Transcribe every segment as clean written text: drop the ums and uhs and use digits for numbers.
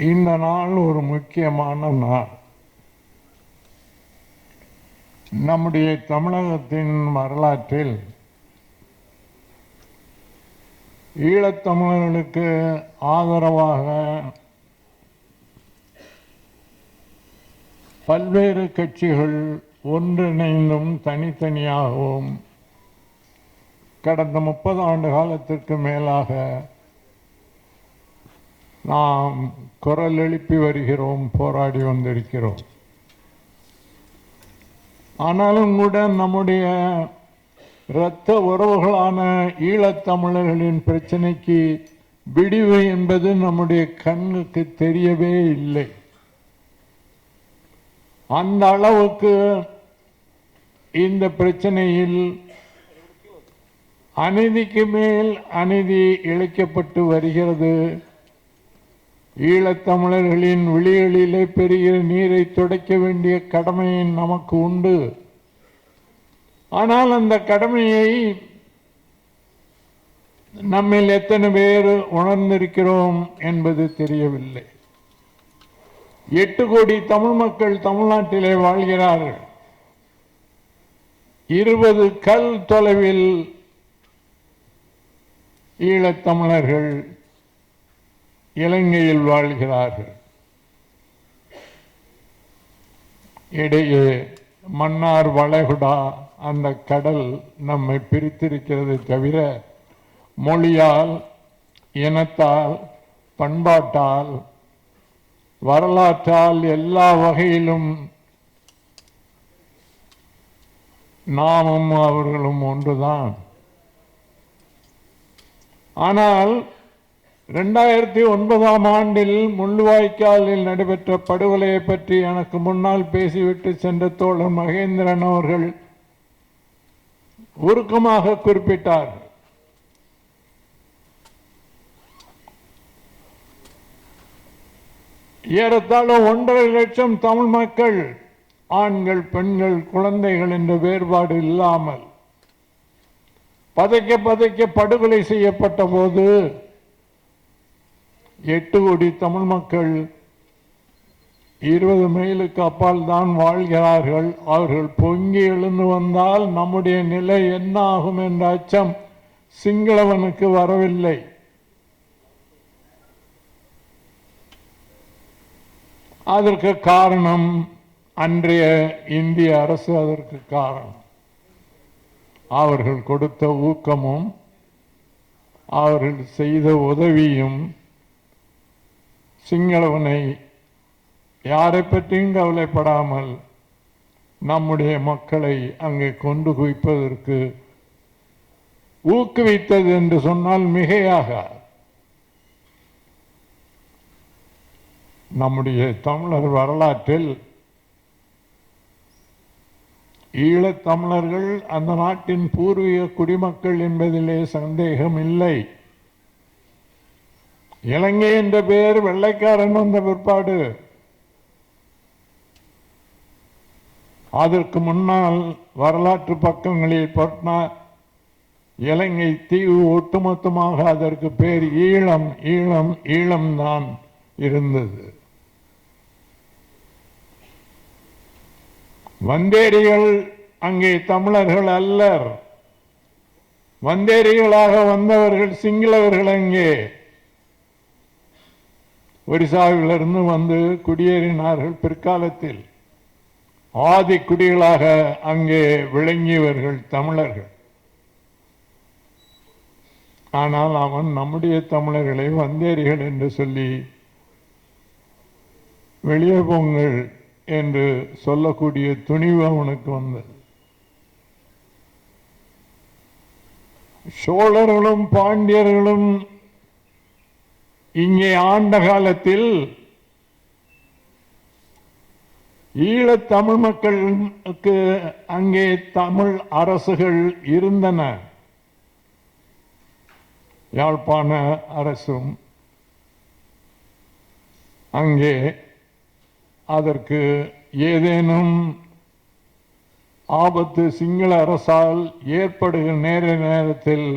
இந்த நாள் ஒரு முக்கியமான நாள். நம்முடைய தமிழகத்தின் வரலாற்றில் ஈழத்தமிழர்களுக்கு ஆதரவாக பல்வேறு கட்சிகள் ஒன்றிணைந்தும் தனித்தனியாகவும் கடந்த 30 ஆண்டு காலத்திற்கு மேலாக நாம் குரல் எழுப்பி வருகிறோம், போராடி வந்திருக்கிறோம். ஆனாலும் கூட நம்முடைய இரத்த உறவுகளான ஈழத்தமிழர்களின் பிரச்சனைக்கு விடிவு என்பது நம்முடைய கண்ணுக்கு தெரியவே இல்லை. அந்த அளவுக்கு இந்த பிரச்சனையில் அநீதிக்கு மேல் அநீதி இழைக்கப்பட்டு வருகிறது. ஈழத்தமிழர்களின் விழிகளிலே பெருகிற நீரை துடைக்க வேண்டிய கடமை நமக்கு உண்டு. ஆனால் அந்த கடமையை நம்மில் எத்தனை பேர் உணர்ந்திருக்கிறோம் என்பது தெரியவில்லை. 8 கோடி தமிழ் மக்கள் தமிழ்நாட்டிலே வாழ்கிறார்கள். 20 கல் தொலைவில் ஈழத்தமிழர்கள் இலங்கையில் வாழ்கிறார்கள். இடையே மன்னார் வளைகுடா அந்த கடல் நம்மை பிரித்திருக்கிறது தவிர மொழியால், இனத்தால், பண்பாட்டால், வரலாற்றால் எல்லா வகையிலும் நாமும் அவர்களும் ஒன்றுதான். ஆனால் 2009ஆம் ஆண்டில் முள்ளிவாய்க்காலில் நடைபெற்ற படுகொலையை பற்றி எனக்கு முன்னால் பேசிவிட்டு சென்ற தோழர் மகேந்திரன் அவர்கள் உருக்கமாக குறிப்பிட்டார். ஏறத்தாழ 1.5 லட்சம் தமிழ் மக்கள், ஆண்கள், பெண்கள், குழந்தைகள் என்ற வேறுபாடு இல்லாமல் பதைக்க பதைக்க படுகொலை செய்யப்பட்ட போது 8 கோடி தமிழ் மக்கள் 20 மைலுக்கு அப்பால் தான் வாழ்கிறார்கள். அவர்கள் பொங்கி எழுந்து வந்தால் நம்முடைய நிலை என்ன ஆகும் என்ற அச்சம் சிங்களவனுக்கு வரவில்லை. அதற்கு காரணம் அன்றைய இந்திய அரசு. அதற்கு காரணம் அவர்கள் கொடுத்த ஊக்கமும் அவர்கள் செய்த உதவியும் சிங்களவனை யாரை பற்றியும் கவலைப்படாமல் நம்முடைய மக்களை அங்கே கொண்டு குவிப்பதற்கு ஊக்குவித்தது என்று சொன்னால் மிகையாக. நம்முடைய தமிழர் வரலாற்றில் ஈழத்தமிழர்கள் அந்த நாட்டின் பூர்வீக குடிமக்கள் என்பதிலே சந்தேகம் இல்லை. இலங்கை என்ற பெயர் வெள்ளைக்காரன் வந்த பிற்பாடு, அதற்கு முன்னால் வரலாற்று பக்கங்களில் போட்டா இலங்கை தீவு ஒட்டுமொத்தமாக அதற்கு பேர் ஈழம் ஈழம் ஈழம்தான் இருந்தது. வந்தேரிகள் அங்கே தமிழர்கள் அல்லர். வந்தேரிகளாக வந்தவர்கள் சிங்களவர்கள். அங்கே ஒரிசாவிலிருந்து வந்து குடியேறினார்கள். பிற்காலத்தில் ஆதி குடிகளாக அங்கே விளங்கியவர்கள் தமிழர்கள். ஆனால் அவன் நம்முடைய தமிழர்களை வந்தேரிகள் என்று சொல்லி வெளியே போங்கள் என்று சொல்லக்கூடிய துணிவு அவனுக்கு வந்தது. சோழர்களும் பாண்டியர்களும் இங்கே ஆண்ட காலத்தில் ஈழத்தமிழ் மக்களுக்கு அங்கே தமிழ் அரசுகள் இருந்தன. யாழ்ப்பாண அரசும் அங்கே அதற்கு ஏதேனும் ஆபத்து சிங்கள அரசால் ஏற்படுகிற நேரத்தில்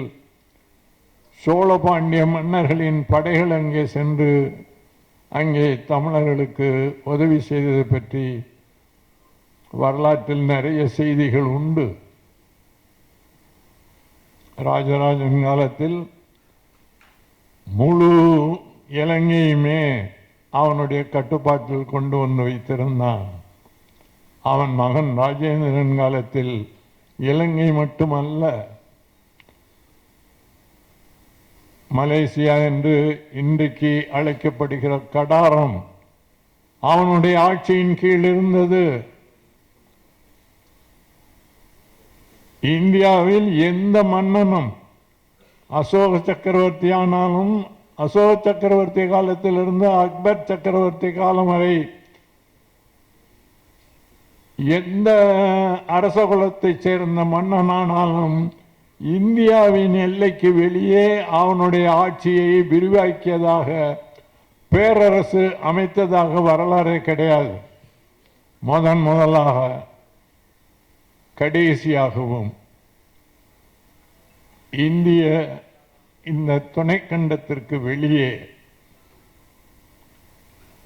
சோழ பாண்டிய மன்னர்களின் படைகள் அங்கே சென்று அங்கே தமிழர்களுக்கு உதவி செய்ததை பற்றி வரலாற்றில் நிறைய செய்திகள் உண்டு. ராஜராஜன் காலத்தில் முழு இலங்கையுமே அவனுடைய கட்டுப்பாட்டில் கொண்டு வந்து வைத்திருந்தான். அவன் மகன் ராஜேந்திரன் காலத்தில் இலங்கை மட்டுமல்ல, மலேசியா என்று இன்றைக்கு அழைக்கப்படுகிற கடாரம் அவனுடைய ஆட்சியின் கீழ் இருந்தது. இந்தியாவில் எந்த மன்னனும் அசோக சக்கரவர்த்தி ஆனாலும் அசோக சக்கரவர்த்தி காலத்திலிருந்து அக்பர் சக்கரவர்த்தி காலம் வரை எந்த அரச குலத்தைச் சேர்ந்த மன்னனானாலும் இந்தியாவின் எல்லைக்கு வெளியே அவனுடைய ஆட்சியை விரிவாக்கியதாக பேரரசு அமைத்ததாக வரலாறே கிடையாது. முதலாக கடைசியாகவும் இந்திய இந்த துணைக்கண்டத்திற்கு வெளியே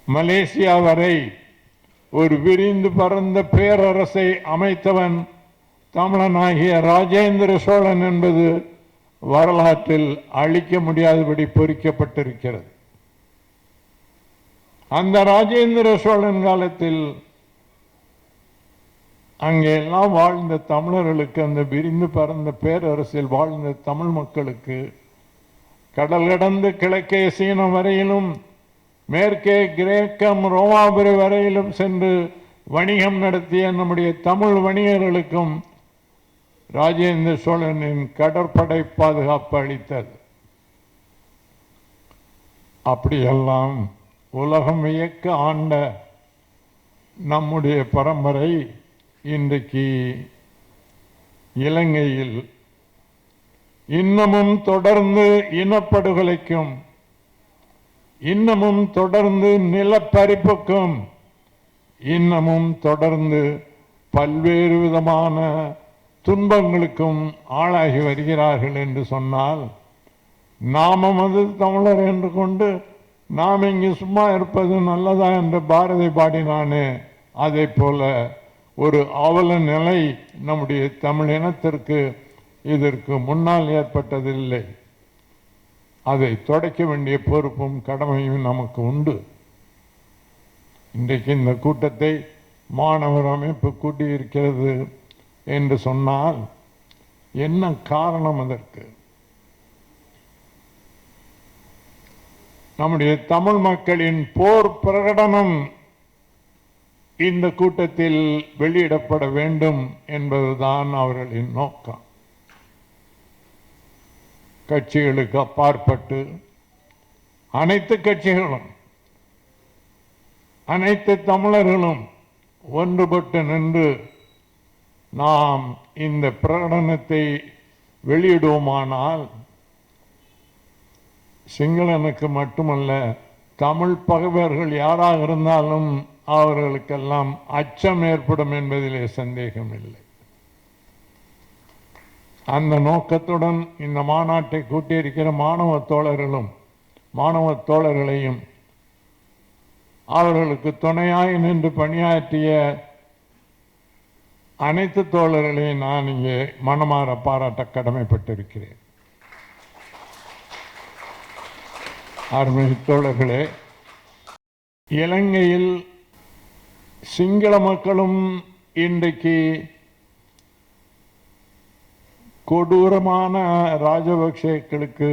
மலேசியா வரை ஒரு விரிந்து பறந்த பேரரசை அமைத்தவன் தமிழனாகிய ராஜேந்திர சோழன் என்பது வரலாற்றில் அழிக்க முடியாதபடி பொறிக்கப்பட்டிருக்கிறது. அந்த ராஜேந்திர சோழன் காலத்தில் அங்கெல்லாம் வாழ்ந்த தமிழர்களுக்கு, அந்த விரிந்து பறந்த பேரரசில் வாழ்ந்த தமிழ் மக்களுக்கு, கடல் கடந்து கிழக்கே சீனம் வரையிலும் மேற்கே கிரேக்கம் ரோமாபுரி வரையிலும் சென்று வணிகம் நடத்திய நம்முடைய தமிழ் வணிகர்களுக்கும் ராஜேந்திர சோழனின் கடற்படை பாதுகாப்பு அளித்தது. அப்படியெல்லாம் உலகம் வியக்க ஆண்ட நம்முடைய பரம்பரை இன்றைக்கு இலங்கையில் இன்னமும் தொடர்ந்து இனப்படுகொலைக்கும், இன்னமும் தொடர்ந்து நிலப்பறிப்புக்கும், இன்னமும் தொடர்ந்து பல்வேறு விதமான துன்பங்களுக்கும் ஆளாகி வருகிறார்கள் என்று சொன்னால், நாமும் அது தமிழர் என்று கொண்டு நாம் இங்கு சும்மா இருப்பது நல்லதா என்று பாரதி பாடினானே, அதை போல ஒரு அவல நிலை நம்முடைய தமிழ் இனத்திற்கு இதற்கு முன்னால் ஏற்பட்டதில்லை. அதை தொடக்க வேண்டிய பொறுப்பும் கடமையும் நமக்கு உண்டு. இன்றைக்கு இந்த கூட்டத்தை மாணவர் அமைப்பு கூட்டியிருக்கிறது என்று சொன்னால் என்ன காரணம்? அதற்கு நம்முடைய தமிழ் மக்களின் போர் பிரகடனம் இந்த கூட்டத்தில் வெளியிடப்பட வேண்டும் என்பதுதான் அவர்களின் நோக்கம். கட்சிகளுக்கு அப்பாற்பட்டு அனைத்து கட்சிகளும், அனைத்து தமிழர்களும் ஒன்றுபட்டு நின்று நாம் இந்த பிரகடனத்தை வெளியிடுவோமானால் சிங்களனுக்கு மட்டுமல்ல, தமிழ் பகைவர்கள் யாராக இருந்தாலும் அவர்களுக்கெல்லாம் அச்சம் ஏற்படும் என்பதிலே சந்தேகம் இல்லை. அந்த நோக்கத்துடன் இந்த மாநாட்டை கூட்டியிருக்கிற மாணவ தோழர்களும் மாணவ தோழர்களையும் அவர்களுக்கு துணையாய் நின்று பணியாற்றிய அனைத்து தோழர்களையும் நான் இங்கே மனமாற பாராட்ட கடமைப்பட்டிருக்கிறேன். அருமை தோழர்களே, இலங்கையில் சிங்கள மக்களும் இன்றைக்கு கொடூரமான ராஜபக்சேக்களுக்கு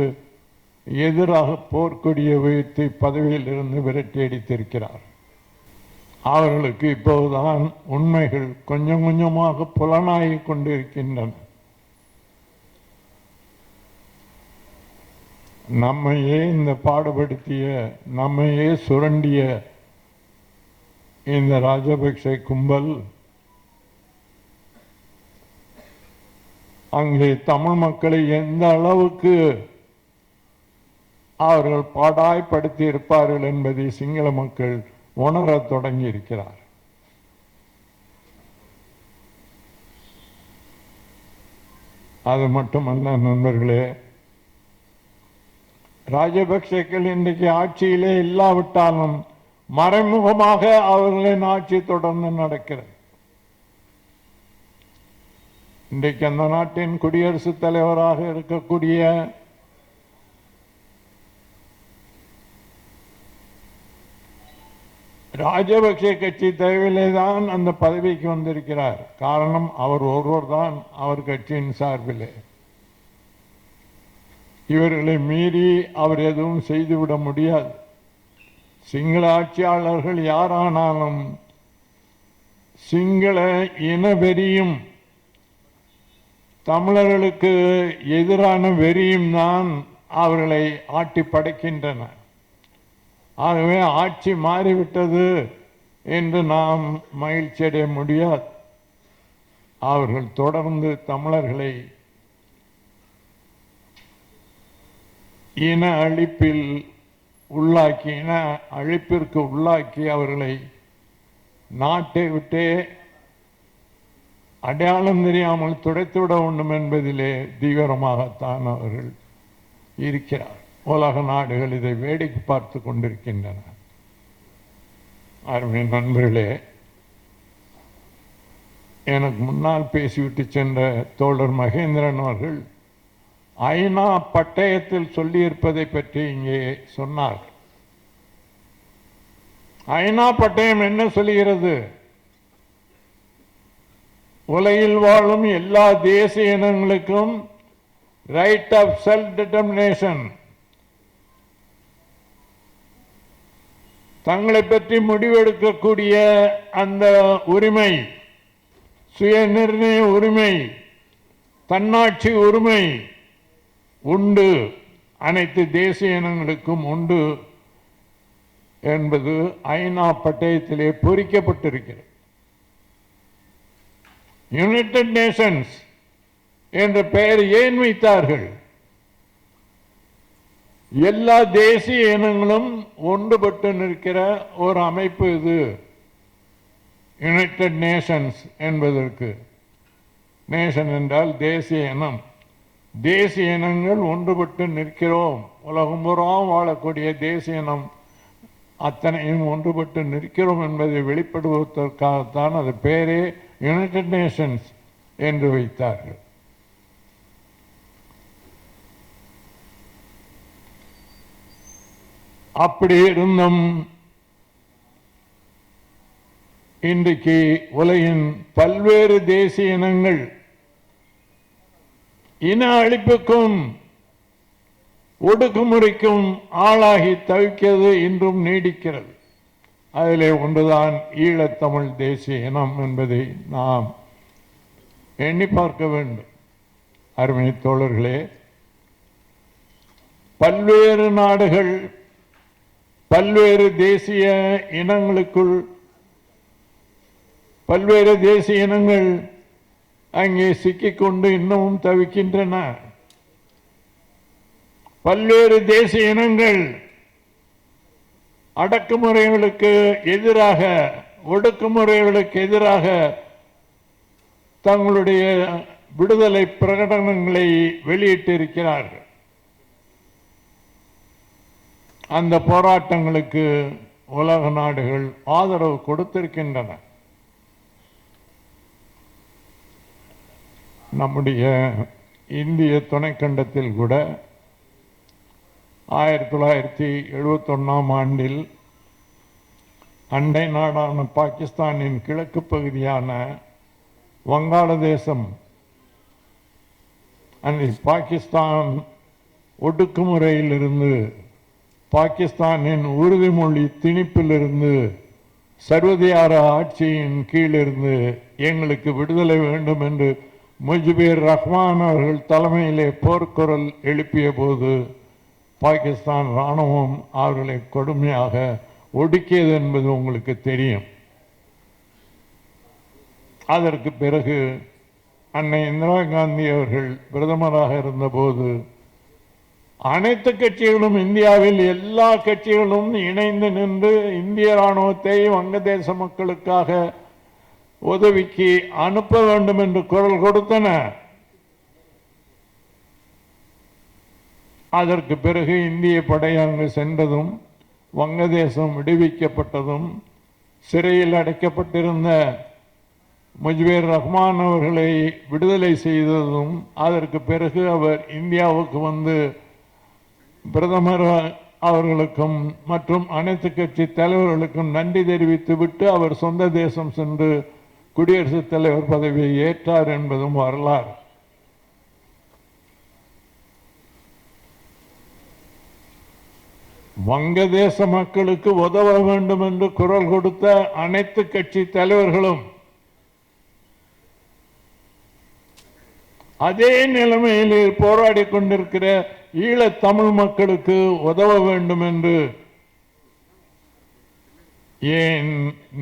எதிராக போர்க்கொடியை உயர்த்தி பதவியில் இருந்து விரட்டி அடித்திருக்கிறார். அவர்களுக்கு இப்போதுதான் உண்மைகள் கொஞ்சம் கொஞ்சமாக புலனாகிக் கொண்டிருக்கின்றன. நம்மையே இந்த பாடுபடுத்திய, நம்மையே சுரண்டிய இந்த ராஜபக்சே கும்பல் அங்கே தமிழ் மக்களை எந்த அளவுக்கு அவர்கள் பாடாய்படுத்தி இருப்பார்கள் என்பதை சிங்கள மக்கள் உணரத் தொடங்கி இருக்கிறார். அது மட்டுமல்ல நண்பர்களே, ராஜபக்சேக்கள் இன்றைக்கு ஆட்சியிலே இல்லாவிட்டாலும் மறைமுகமாக அவர்களின் ஆட்சி தொடர்ந்து நடக்கிறது. இன்றைக்கு அந்த நாட்டின் குடியரசுத் தலைவராக இருக்கக்கூடிய ராஜபக்சே கட்சி தயவிலே தான் அந்த பதவிக்கு வந்திருக்கிறார். காரணம், அவர் ஒருவர் தான் அவர் கட்சியின் சார்பிலே. இவர்களை மீறி அவர் எதுவும் செய்துவிட முடியாது. சிங்கள ஆட்சியாளர்கள் யாரானாலும் சிங்கள இன வெறியும் தமிழர்களுக்கு எதிரான வெறியும் தான் அவர்களை ஆட்டி படைக்கின்றன. ஆகவே ஆட்சி மாறிவிட்டது என்று நாம் மகிழ்ச்சி அடைய முடியாது. அவர்கள் தொடர்ந்து தமிழர்களை இன அழிப்பில் உள்ளாக்கி, இன அழிப்பிற்கு உள்ளாக்கி அவர்களை நாட்டை விட்டே அடையாளம் தெரியாமல் துடைத்துவிட வேண்டும் என்பதிலே தீவிரமாகத்தான் அவர்கள் இருக்கிறார். உலக நாடுகள் இதை வேடிக்கை பார்த்து கொண்டிருக்கின்றன. அருமை நண்பர்களே, எனக்கு முன்னால் பேசிவிட்டு சென்ற தோழர் மகேந்திரன் அவர்கள் ஐநா பட்டயத்தில் சொல்லியிருப்பதை பற்றி இங்கே சொன்னார். ஐநா பட்டயம் என்ன சொல்லுகிறது? உலகில் வாழும் எல்லா தேசிய இனங்களுக்கும் ரைட் ஆஃப் செல்ஃப் டிட்டர்மினேஷன், தங்களை பற்றி முடிவெடுக்கக்கூடிய அந்த உரிமை, சுய நிர்ணய உரிமை, தன்னாட்சி உரிமை உண்டு, அனைத்து தேசிய இனங்களுக்கும் உண்டு என்பது ஐநா பட்டயத்திலே பொறிக்கப்பட்டிருக்கிறது. யுனைடெட் நேஷன்ஸ் என்ற பெயர் ஏன் வைத்தார்கள்? எல்லா தேசிய இனங்களும் ஒன்றுபட்டு நிற்கிற ஒரு அமைப்பு இது. யுனைடெட் நேஷன்ஸ் என்பதற்கு, நேஷன் என்றால் தேசிய இனம். தேசிய இனங்கள் ஒன்றுபட்டு நிற்கிறோம், உலகம் பூராவும் வாழக்கூடிய தேசிய இனம் அத்தனையும் ஒன்றுபட்டு நிற்கிறோம் என்பதை வெளிப்படுவதற்காகத்தான் அது பேரே யுனைடெட் நேஷன்ஸ் என்று வைத்தார்கள். அப்படி இருந்தும் இன்றைக்கு உலகின் பல்வேறு தேசிய இனங்கள் இன அழிப்புக்கும் ஒடுக்குமுறைக்கும் ஆளாகி தவிக்கிறது, இன்றும் நீடிக்கிறது. அதிலே ஒன்றுதான் ஈழத்தமிழ் தேசிய இனம் என்பதை நாம் எண்ணி பார்க்க வேண்டும். அருமை தோழர்களே, பல்வேறு நாடுகள் பல்வேறு தேசிய இனங்களுக்குள் பல்வேறு தேசிய இனங்கள் அங்கே சிக்கிக்கொண்டு இன்னமும் தவிக்கின்றன. பல்வேறு தேசிய இனங்கள் அடக்குமுறைகளுக்கு எதிராக, ஒடுக்குமுறைகளுக்கு எதிராக தங்களுடைய விடுதலை பிரகடனங்களை வெளியிட்டிருக்கிறார்கள். அந்த போராட்டங்களுக்கு உலக நாடுகள் ஆதரவு கொடுத்திருக்கின்றன. நம்முடைய இந்திய துணைக்கண்டத்தில் கூட 1971ஆம் ஆண்டில் அண்டை நாடான பாகிஸ்தானின் கிழக்கு பகுதியான வங்காளதேசம், பாகிஸ்தான் ஒடுக்குமுறையிலிருந்து, பாகிஸ்தானின் உறுதிமொழி திணிப்பிலிருந்து, சர்வதிகார ஆட்சியின் கீழிருந்து எங்களுக்கு விடுதலை வேண்டும் என்று முஜிபுர் ரஹ்மான் அவர்கள் தலைமையிலே போர்க்குரல் எழுப்பிய போது பாகிஸ்தான் இராணுவம் அவர்களை கொடுமையாக ஒடுக்கியது என்பது உங்களுக்கு தெரியும். அதற்கு பிறகு அன்னை இந்திரா காந்தி அவர்கள் பிரதமராக இருந்தபோது அனைத்து கட்சிகளும், இந்தியாவில் எல்லா கட்சிகளும் இணைந்து நின்று இந்திய இராணுவத்தை வங்கதேச மக்களுக்காக உதவிக்கு அனுப்ப வேண்டும் என்று குரல் கொடுத்தன. அதற்கு பிறகு இந்திய படை அங்கு சென்றதும் வங்கதேசம் விடுவிக்கப்பட்டதும் சிறையில் அடைக்கப்பட்டிருந்த முஜிபுர் ரஹ்மான் அவர்களை விடுதலை செய்ததும் அதற்கு பிறகு அவர் இந்தியாவுக்கு வந்து பிரதமர் அவர்களுக்கும் மற்றும் அனைத்து கட்சி தலைவர்களுக்கும் நன்றி தெரிவித்து விட்டு அவர் சொந்த தேசம் சென்று குடியரசுத் தலைவர் பதவியை ஏற்றார் என்பதும் வரலாறு. வங்கதேச மக்களுக்கு உதவ வேண்டும் என்று குரல் கொடுத்த அனைத்து கட்சி தலைவர்களும் அதே நிலைமையில் போராடி கொண்டிருக்கிற ஈழத் தமிழ் மக்களுக்கு உதவ வேண்டும் என்று ஏன்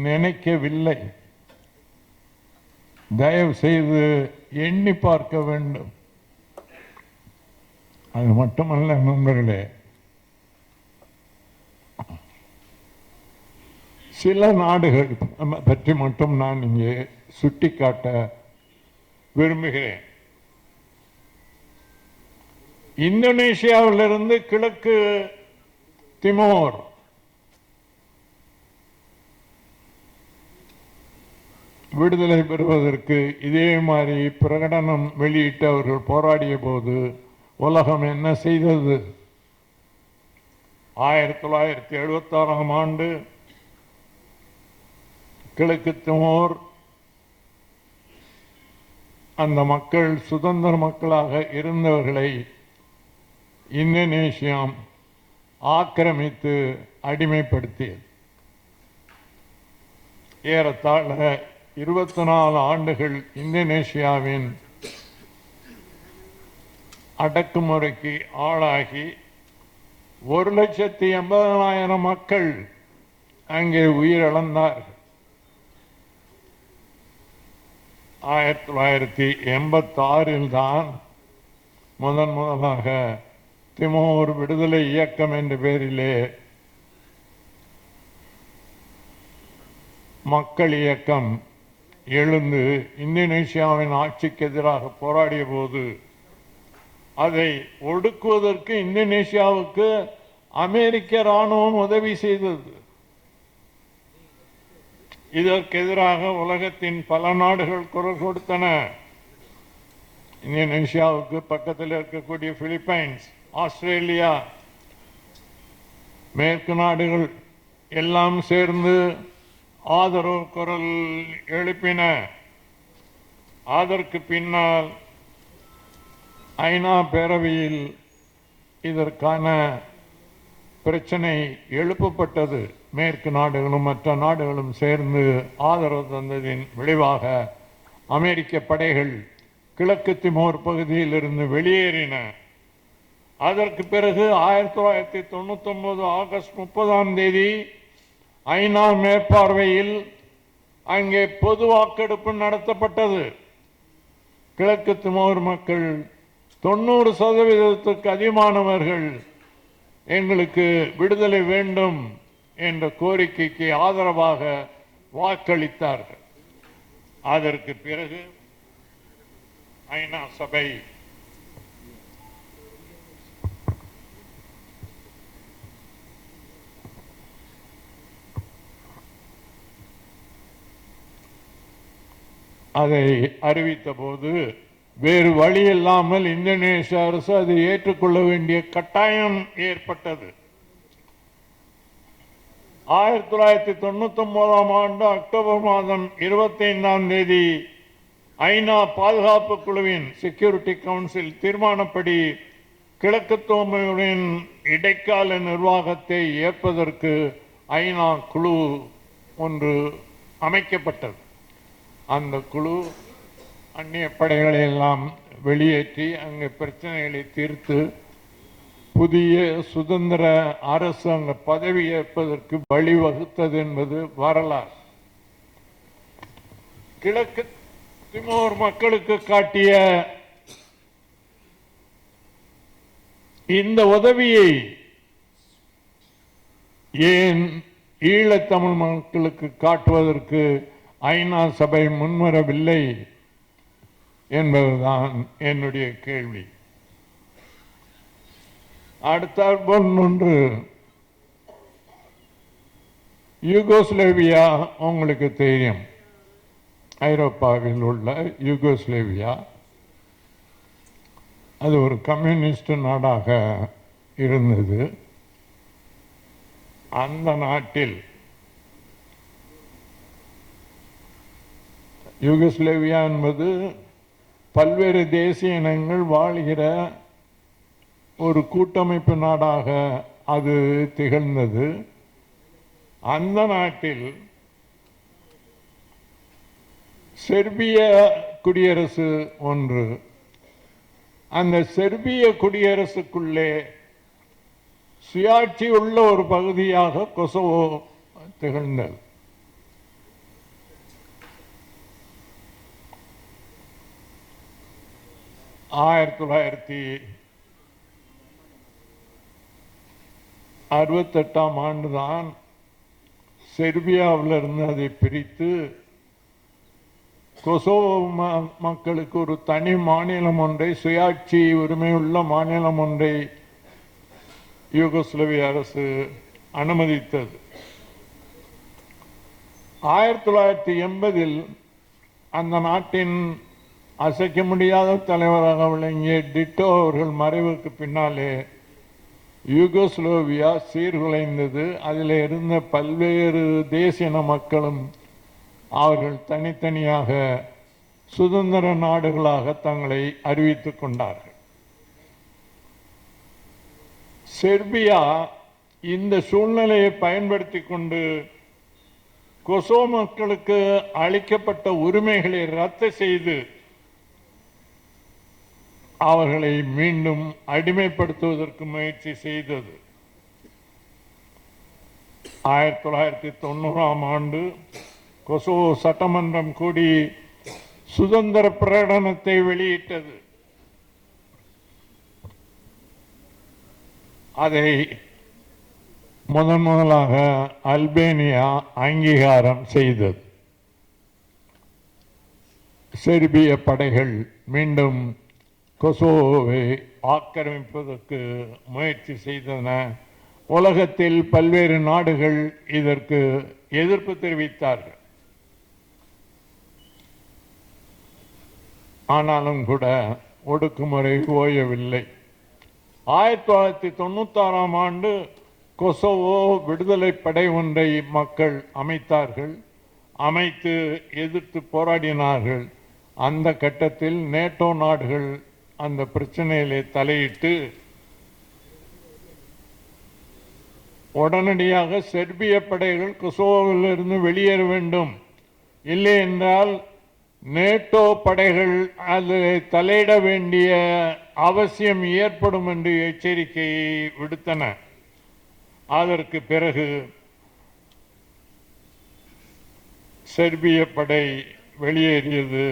நினைக்கவில்லை? தயவு செய்து எண்ணி பார்க்க வேண்டும். அது மட்டுமல்ல நண்பர்களே, சில நாடுகள் பற்றி மட்டும் நான் இங்கே சுட்டிக்காட்ட விரும்புகிறேன். இந்தோனேஷியாவிலிருந்து கிழக்கு திமோர் விடுதலை பெறுவதற்கு இதே மாதிரி பிரகடனம் வெளியிட்டு அவர்கள் போராடிய போது உலகம் என்ன செய்தது? 1976ஆம் ஆண்டு கிழக்கு திமோர் அந்த மக்கள் சுதந்திர மக்களாக இருந்தவர்களை இந்தோனேஷியா ஆக்கிரமித்து அடிமைப்படுத்தியது. ஏறத்தாழ 24 ஆண்டுகள் இந்தோனேஷியாவின் அடக்குமுறைக்கு ஆளாகி 1,80,000 மக்கள் அங்கே உயிரிழந்தார்கள். 1986 தான் முதலாக திமோர் விடுதலை இயக்கம் என்ற பெயரிலே மக்கள் இயக்கம் எழுந்து இந்தோனேஷியாவின் ஆட்சிக்கு எதிராக போராடிய போது அதை ஒடுக்குவதற்கு இந்தோனேஷியாவுக்கு அமெரிக்க இராணுவம் உதவி செய்தது. இதற்கு எதிராக உலகத்தின் பல நாடுகள் குரல் கொடுத்தன. இந்தோனேஷியாவுக்கு பக்கத்தில் இருக்கக்கூடிய பிலிப்பைன்ஸ், ஆஸ்திரேலியா, மேற்கு நாடுகள் எல்லாம் சேர்ந்து ஆதரவு குரல் எழுப்பின. அதற்கு பின்னால் ஐநா பேரவையில் இதற்கான பிரச்சனை எழுப்பப்பட்டது. மேற்கு நாடுகளும் மற்ற நாடுகளும் சேர்ந்து ஆதரவு தந்ததின் விளைவாக அமெரிக்க படைகள் கிழக்கு திமோர் பகுதியில் இருந்து வெளியேறின. அதற்கு பிறகு 1999 ஆகஸ்ட் 30ஆம் தேதி ஐநா மேற்பார்வையில் அங்கே பொது வாக்கெடுப்பு நடத்தப்பட்டது. கிழக்கு திமோர் மக்கள் 90% அதிகமானவர்கள் எங்களுக்கு விடுதலை வேண்டும் என்ற கோரிக்கைக்கு ஆதரவாக வாக்களித்தார்கள். அதற்கு பிறகு ஐநா சபை அதை அறிவித்த போது வேறு வழி இல்லாமல் இந்தோனேஷிய அரசு அதை ஏற்றுக்கொள்ள வேண்டிய கட்டாயம் ஏற்பட்டது. 1999ஆம் ஆண்டு அக்டோபர் மாதம் 25ஆம் தேதி ஐநா பாதுகாப்பு குழுவின் செக்யூரிட்டி கவுன்சில் தீர்மானப்படி கிழக்கு திமோரின் இடைக்கால நிர்வாகத்தை ஏற்பதற்கு ஐநா குழு ஒன்று அமைக்கப்பட்டது. அந்த குழு அந்நிய படைகளை எல்லாம் வெளியேற்றி அங்கு பிரச்சனைகளை தீர்த்து புதிய சுதந்திர அரசு அங்கு பதவி ஏற்பதற்கு வழிவகுத்தது என்பது வரலாறு. கிழக்கு திமோர் மக்களுக்கு காட்டிய இந்த உதவியை ஏன் ஈழத்தமிழ் மக்களுக்கு காட்டுவதற்கு ஐநா சபை முன்வரவில்லை என்பதுதான் என்னுடைய கேள்வி. அடுத்தாற்போல் ஒன்று யூகோஸ்லேவியா. உங்களுக்கு தெரியும், ஐரோப்பாவில் உள்ள யூகோஸ்லேவியா அது ஒரு கம்யூனிஸ்ட் நாடாக இருந்தது. அந்த நாட்டில் யூகோஸ்லேவியா என்பது பல்வேறு தேசிய இனங்கள் வாழ்கிற ஒரு கூட்டமைப்பு நாடாக அது திகழ்ந்தது. அந்த நாட்டில் செர்பிய குடியரசு ஒன்று. அந்த செர்பிய குடியரசுக்குள்ளே சுயாட்சி உள்ள ஒரு பகுதியாக கொசவோ திகழ்ந்தது. ஆண்டுதான் செர்பியாவிலிருந்து அதை பிரித்து கொசோவோ மக்களுக்கு ஒரு தனி மாநிலம் ஒன்றை, சுயாட்சி உரிமையுள்ள மாநிலம் ஒன்றை யூகோஸ்லேவிய அரசு அனுமதித்தது. 1980 அந்த நாட்டின் அசைக்க முடியாத தலைவராக விளங்கிய டிட்டோ அவர்கள் மறைவுக்கு பின்னாலே யூகோஸ்லோவியா சீர்குலைந்தது. அதில் இருந்த பல்வேறு தேசிய மக்களும் அவர்கள் தனித்தனியாக சுதந்திர நாடுகளாக தங்களை அறிவித்துக் கொண்டார்கள். செர்பியா இந்த சூழ்நிலையை பயன்படுத்தி கொண்டு கொசோ மக்களுக்கு அளிக்கப்பட்ட உரிமைகளை ரத்து செய்து அவர்களை மீண்டும் அடிமைப்படுத்துவதற்கு முயற்சி செய்தது. 1990 கொசோவோ சட்டமன்றம் கூடி சுதந்திர பிரகடனத்தை வெளியிட்டது. அதை முதலாக அல்பேனியா அங்கீகாரம் செய்தது. செர்பிய படைகள் மீண்டும் கொசோவோவை ஆக்கிரமிப்பதற்கு முயற்சி செய்தன. உலகத்தில் பல்வேறு நாடுகள் இதற்கு எதிர்ப்பு தெரிவித்தார்கள். ஆனாலும் கூட ஒடுக்குமுறை ஓயவில்லை. 1996 கொசோவோ விடுதலை படை ஒன்றை மக்கள் அமைத்தார்கள். அமைத்து எதிர்த்து போராடினார்கள். அந்த கட்டத்தில் நேட்டோ நாடுகள் அந்த பிரச்சனையிலே தலையிட்டு உடனடியாக செர்பிய படைகள் கொசோவோவிலிருந்து வெளியேற வேண்டும், இல்லை என்றால் நேட்டோ படைகள் அதில் தலையிட வேண்டிய அவசியம் ஏற்படும் என்று எச்சரிக்கையை விடுத்தன. அதற்கு பிறகு செர்பிய படை வெளியேறியது.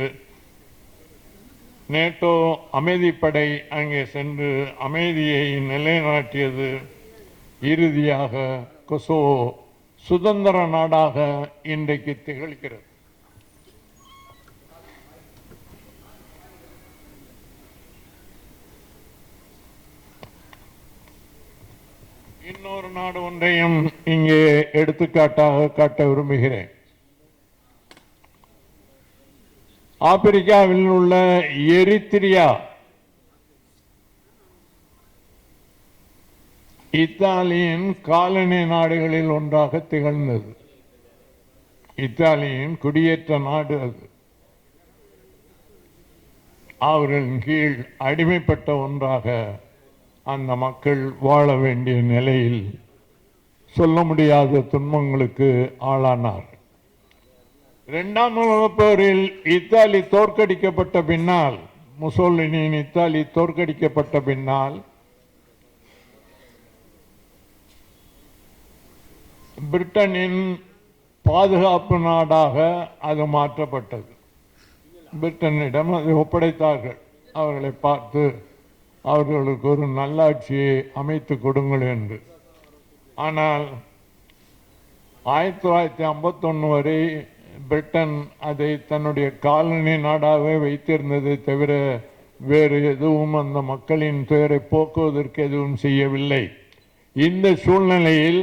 நேட்டோ அமைதிப்படை அங்கே சென்று அமைதியை நிலைநாட்டியது. இறுதியாக கொசோவோ சுதந்திர நாடாக இன்றைக்கு திகழ்கிறது. இன்னொரு நாடு ஒன்றையும் இங்கே எடுத்துக்காட்டாக காட்ட விரும்புகிறேன். ஆப்பிரிக்காவில் உள்ள எரித்திரியா இத்தாலியின் காலனி நாடுகளில் ஒன்றாக திகழ்ந்தது. இத்தாலியின் குடியேற்ற நாடு அது. அவர்களின் கீழ் அடிமைப்பட்ட ஒன்றாக அந்த மக்கள் வாழ வேண்டிய நிலையில் சொல்ல முடியாத துன்பங்களுக்கு ஆளானார். 2ஆம் உலகப் போரில் இத்தாலி தோற்கடிக்கப்பட்ட பின்னால், முசோலினியின் இத்தாலி தோற்கடிக்கப்பட்ட பின்னால் பிரிட்டனின் பாதுகாப்பு நாடாக அது மாற்றப்பட்டது. பிரிட்டனிடம் அதை ஒப்படைத்தார்கள். அவர்களை பார்த்து அவர்களுக்கு ஒரு நல்லாட்சியை அமைத்து கொடுங்கள் என்று. ஆனால் 1951 வரை பிரிட்டன் அதை தன்னுடைய காலனி நாடாகவே வைத்திருந்ததை தவிர வேறு எதுவும் அந்த மக்களின் துயரை போக்குவதற்கு எதுவும் செய்யவில்லை. இந்த சூழ்நிலையில்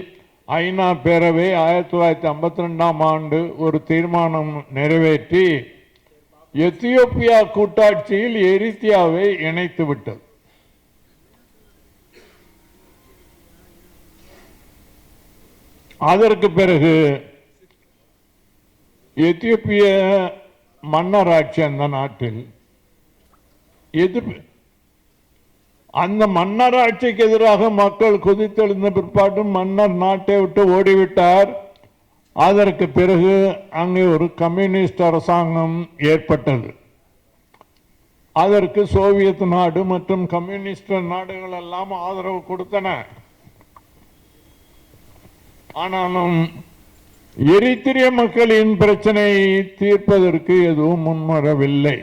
ஐநா பேரவை 1952ஆம் ஆண்டு ஒரு தீர்மானம் நிறைவேற்றி எத்தியோப்பியா கூட்டாட்சியில் எரித்ரியாவை இணைத்து விட்டது. அதற்கு பிறகு எத்தியோப்பிய மன்னராட்சி அந்த நாட்டில் அந்த மன்னராட்சிக்கு எதிராக மக்கள் கொதித்தெழுந்த பிற்பாடு மன்னர் நாட்டை விட்டு ஓடிவிட்டார். அதற்கு பிறகு அங்கே ஒரு கம்யூனிஸ்ட் அரசாங்கம் ஏற்பட்டது. அதற்கு சோவியத் நாடு மற்றும் கம்யூனிஸ்ட் நாடுகள் எல்லாம் ஆதரவு கொடுத்தன. ஆனாலும் எரித்திரிய மக்களின் பிரச்சனையை தீர்ப்பதற்கு எதுவும் முன்வரவில்லை.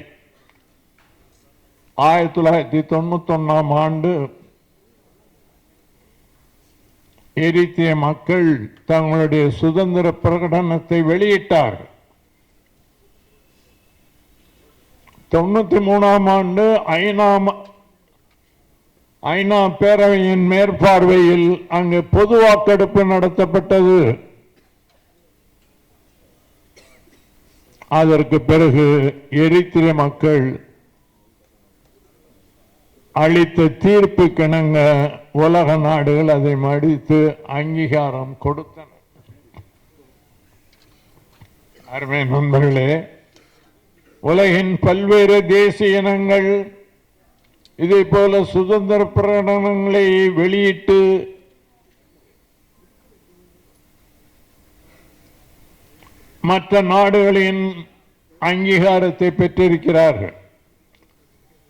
1991ஆம் ஆண்டு எரித்திரிய மக்கள் தங்களுடைய சுதந்திர பிரகடனத்தை வெளியிட்டார்கள். 93ஆம் ஆண்டு ஐநா பேரவையின் மேற்பார்வையில் அங்கு பொது வாக்கெடுப்பு நடத்தப்பட்டது. அதற்கு பிறகு எரித்திரிய மக்கள் அளித்த தீர்ப்பு கிணங்க உலக நாடுகள் அதை மடித்து அங்கீகாரம் கொடுத்தன. அருமை நண்பர்களே, உலகின் பல்வேறு தேசிய இனங்கள் இதே போல சுதந்திர பிரகடனங்களை வெளியிட்டு மற்ற நாடுகளின் அங்கீகாரத்தை பெற்றிருக்கிறார்கள்.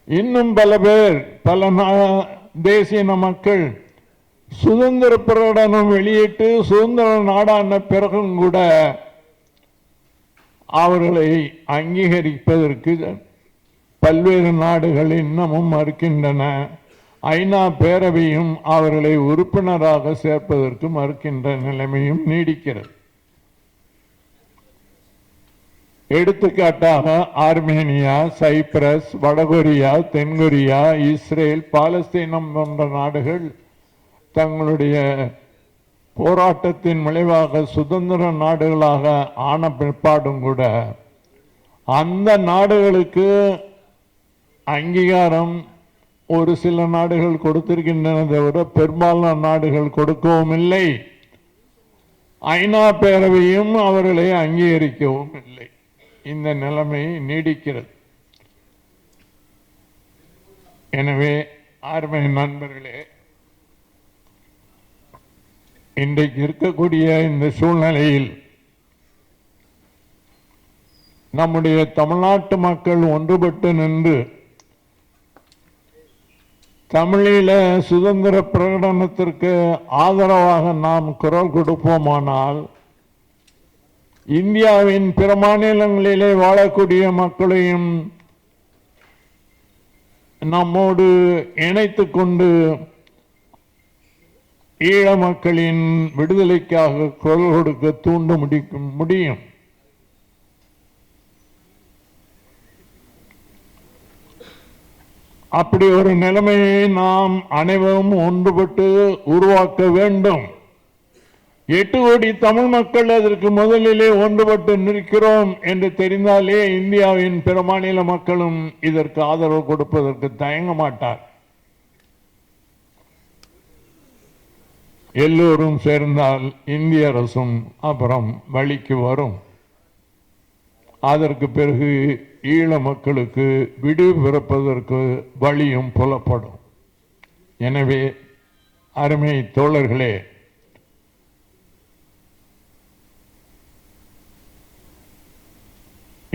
இன்னும் பல பேர், பல தேசிய மக்கள் சுதந்திர பிரகடனம் வெளியிட்டு சுதந்திர நாடான பிறகும் கூட அவர்களை அங்கீகரிப்பதற்கு பல்வேறு நாடுகள் இன்னமும் மறுக்கின்றன. ஐநா பேரவையும் அவர்களை உறுப்பினராக சேர்ப்பதற்கு மறுக்கின்ற நிலைமையும் நீடிக்கிறது. எடுத்துக்காட்டாக ஆர்மேனியா, சைப்ரஸ், வடகொரியா, தென்கொரியா, இஸ்ரேல், பாலஸ்தீனம் போன்ற நாடுகள் தங்களுடைய போராட்டத்தின் விளைவாக சுதந்திர நாடுகளாக ஆன பிற்பாடும் கூட அந்த நாடுகளுக்கு அங்கீகாரம் ஒரு சில நாடுகள் கொடுத்திருக்கின்றன தவிர பெரும்பாலான நாடுகள் கொடுக்கவும் இல்லை. ஐநா பேரவையும் அவர்களை அங்கீகரிக்கவும் இல்லை. இந்த நிலைமை நீடிக்கிறது. எனவே அருமை நண்பர்களே, இன்றைக்கு இருக்கக்கூடிய இந்த சூழ்நிலையில் நம்முடைய தமிழ்நாட்டு மக்கள் ஒன்றுபட்டு நின்று தமிழீழ சுதந்திர பிரகடனத்திற்கு ஆதரவாக நாம் குரல் கொடுப்போமானால் இந்தியாவின் பிற மாநிலங்களிலே வாழக்கூடிய மக்களையும் நம்மோடு இணைத்துக் கொண்டு ஈழ மக்களின் விடுதலைக்காக குரல் கொடுக்க தூண்ட முடியும். அப்படி ஒரு நிலைமையை நாம் அனைவரும் ஒன்றுபட்டு உருவாக்க வேண்டும். 8 கோடி தமிழ் மக்கள் அதற்கு முதலிலே ஒன்றுபட்டு நிற்கிறோம் என்று தெரிந்தாலே இந்தியாவின் பிற மாநில மக்களும் இதற்கு ஆதரவு கொடுப்பதற்கு தயங்க மாட்டார். எல்லோரும் சேர்ந்தால் இந்திய அரசும் அப்புறம் வழிக்கு வரும். அதற்கு பிறகு ஈழ மக்களுக்கு விடுவி பிறப்பதற்கு வழியும் புலப்படும். எனவே அருமை தோழர்களே,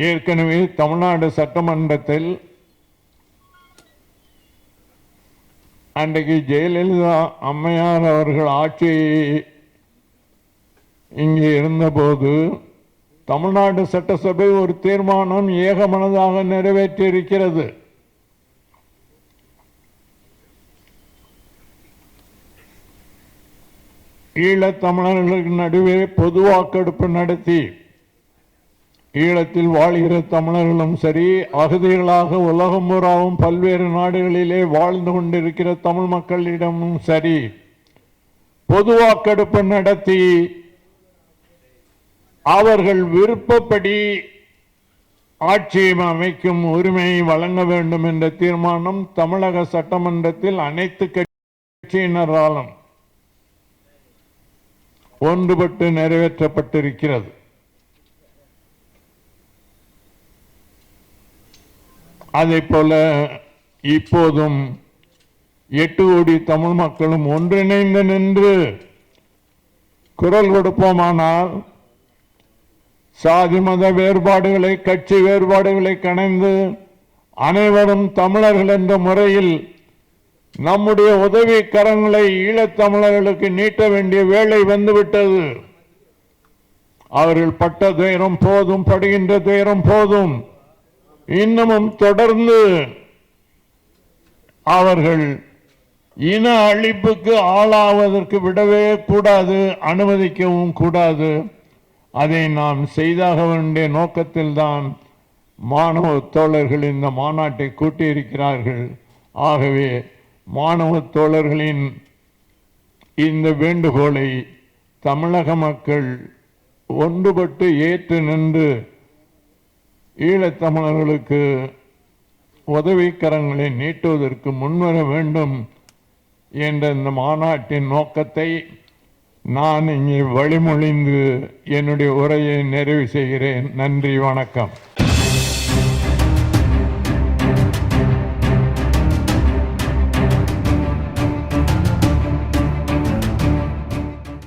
ஏற்கனவே தமிழ்நாடு சட்டமன்றத்தில் அன்றைக்கு ஜெயலலிதா அம்மையார் அவர்கள் ஆட்சி இங்கே இருந்தபோது தமிழ்நாடு சட்டசபை ஒரு தீர்மானம் ஏகமனதாக நிறைவேற்றியிருக்கிறது. ஈழத் தமிழர்களுக்கு நடுவே பொது வாக்கெடுப்பு நடத்தி ஈழத்தில் வாழ்கிற தமிழர்களும் சரி, அகதிகளாக உலகம் பூராவும் பல்வேறு நாடுகளிலே வாழ்ந்து கொண்டிருக்கிற தமிழ் மக்களிடமும் சரி, பொது வாக்கெடுப்பு நடத்தி அவர்கள் விருப்பப்படி ஆட்சியை அமைக்கும் உரிமையை வழங்க வேண்டும் என்ற தீர்மானம் தமிழக சட்டமன்றத்தில் அனைத்து கட்சியினராலும் ஒன்றுபட்டு நிறைவேற்றப்பட்டிருக்கிறது. அதே போல இப்போதும் 8 கோடி தமிழ் மக்களும் ஒன்றிணைந்து நின்று குரல் கொடுப்போமானால் சாதி மத வேறுபாடுகளை, கட்சி வேறுபாடுகளை கணைந்து அனைவரும் தமிழர்கள் என்ற முறையில் நம்முடைய உதவி கரங்களை ஈழத்தமிழர்களுக்கு நீட்ட வேண்டிய வேளை வந்துவிட்டது. அவர்கள் பட்ட துயரம் போதும், படுகின்ற துயரம் போதும். இன்னமும் தொடர்ந்து அவர்கள் இன அழிப்புக்கு ஆளாவதற்கு விடவே கூடாது, அனுமதிக்கவும் கூடாது. அதை நாம் செய்தாக வேண்டிய நோக்கத்தில் தான் மாணவ தோழர்கள் இந்த மாநாட்டை கூட்டியிருக்கிறார்கள். ஆகவே மாணவ தோழர்களின் இந்த வேண்டுகோளை தமிழக மக்கள் ஒன்றுபட்டு ஏற்று நின்று ஈழத்தமிழர்களுக்கு உதவிக்கரங்களை நீட்டுவதற்கு முன்வர வேண்டும் என்ற இந்த மாநாட்டின் நோக்கத்தை நான் இங்கே வழிமொழிந்து என்னுடைய உரையை நிறைவு செய்கிறேன். நன்றி, வணக்கம்.